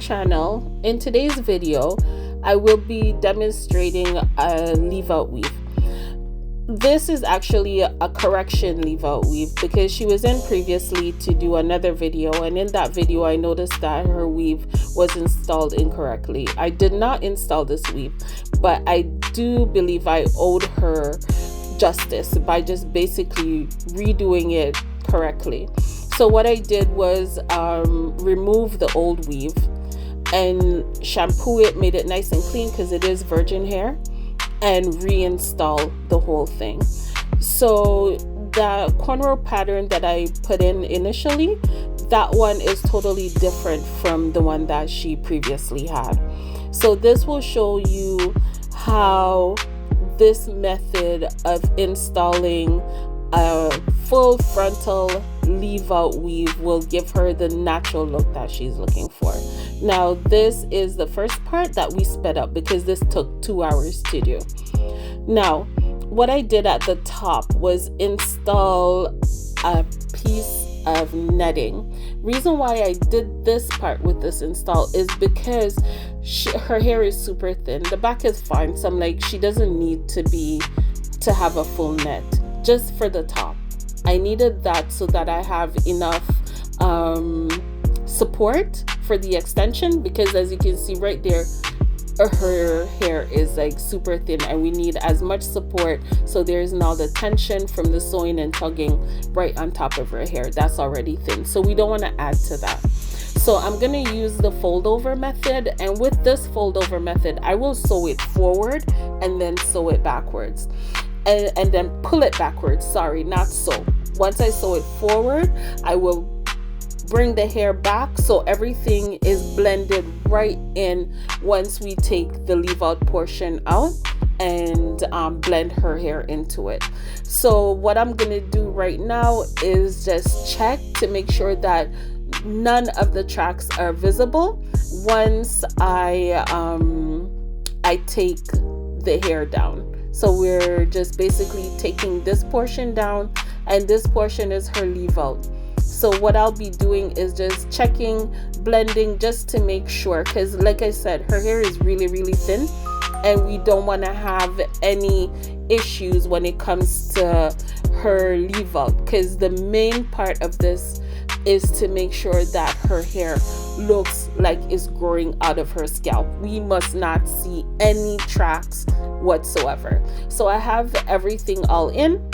channel. In today's video, I will be demonstrating a leave out weave. This is actually a correction leave out weave because she was in previously to do another video, and in that video I noticed that her weave was installed incorrectly. I did not install this weave, but I do believe I owed her justice by just basically redoing it correctly. So what I did was remove the old weave and shampoo it, made it nice and clean because it is virgin hair, and reinstall the whole thing. So the cornrow pattern that I put in initially, that one is totally different from the one that she previously had. So this will show you how this method of installing a full frontal leave out weave will give her the natural look that she's looking for. Now this is the first part that we sped up because this took 2 hours to do. Now what I did at the top was install a piece of netting. Reason why I did this part with this install is because her hair is super thin. The back is fine, so I'm like, she doesn't need to have a full net. Just for the top, I needed that so that I have enough support for the extension, because as you can see right there, her hair is like super thin and we need as much support so there isn't all the tension from the sewing and tugging right on top of her hair. That's already thin, so we don't want to add to that. So I'm going to use the fold over method, and with this fold over method I will sew it forward and then sew it backwards, and then pull it backwards, sorry, not sew. Once I sew it forward, I will bring the hair back so everything is blended right in once we take the leave out portion out and blend her hair into it. So what I'm gonna do right now is just check to make sure that none of the tracks are visible once I take the hair down. So we're just basically taking this portion down, and this portion is her leave out. So what I'll be doing is just checking, blending, just to make sure, because like I said, her hair is really thin and we don't want to have any issues when it comes to her leave out, because the main part of this is to make sure that her hair looks like it's growing out of her scalp. We must not see any tracks whatsoever. So I have everything all in,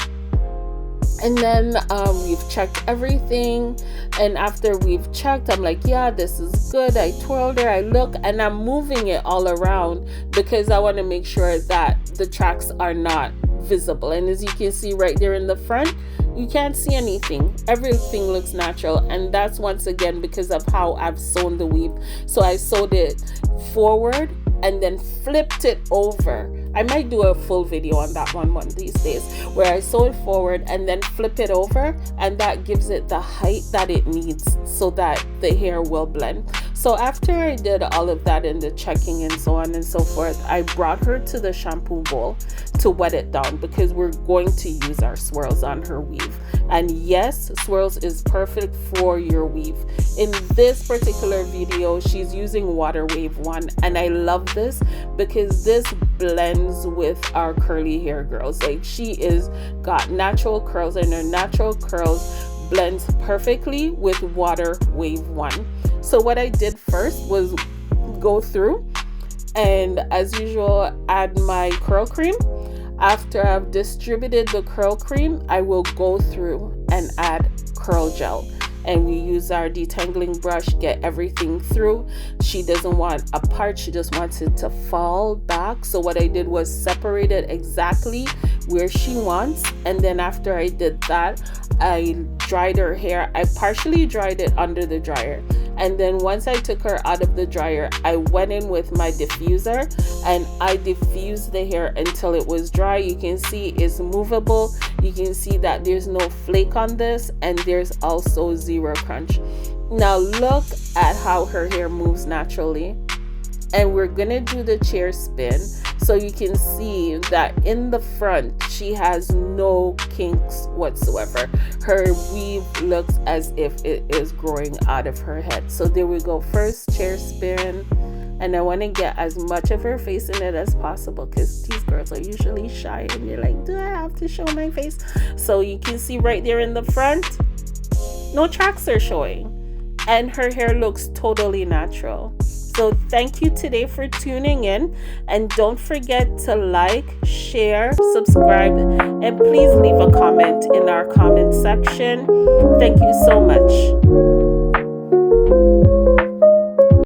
and then we've checked everything, and after we've checked, I'm like, yeah, this is good. I twirled her, I look, and I'm moving it all around because I want to make sure that the tracks are not visible. And as you can see right there in the front, you can't see anything. Everything looks natural, and that's once again because of how I've sewn the weave. So I sewed it forward and then flipped it over. I might do a full video on that one of these days, where I sew it forward and then flip it over, and that gives it the height that it needs so that the hair will blend. So after I did all of that and the checking and so on and so forth, I brought her to the shampoo bowl to wet it down because we're going to use our swirls on her weave. And yes, swirls is perfect for your weave. In this particular video, she's using Water Wave 1, and I love this because this blends with our curly hair girls. Like, she is got natural curls, and her natural curls blends perfectly with Water Wave 1. So what I did first was go through and, as usual, add my curl cream. After I've distributed the curl cream, I will go through and add curl gel, and we use our detangling brush, get everything through. She doesn't want a part, she just wants it to fall back. So what I did was separate it exactly where she wants, and then after I did that, I dried her hair. I partially dried it under the dryer, and then once I took her out of the dryer, I went in with my diffuser and I diffused the hair until it was dry. You can see it's movable. You can see that there's no flake on this, and there's also zero crunch. Now look at how her hair moves naturally. And we're gonna do the chair spin so you can see that in the front she has no kinks whatsoever. Her weave looks as if it is growing out of her head. So there we go, first chair spin. And I want to get as much of her face in it as possible, because these girls are usually shy and you're like, do I have to show my face? So you can see right there in the front, no tracks are showing, and her hair looks totally natural. So thank you today for tuning in, and don't forget to like, share, subscribe, and please leave a comment in our comment section. Thank you so much.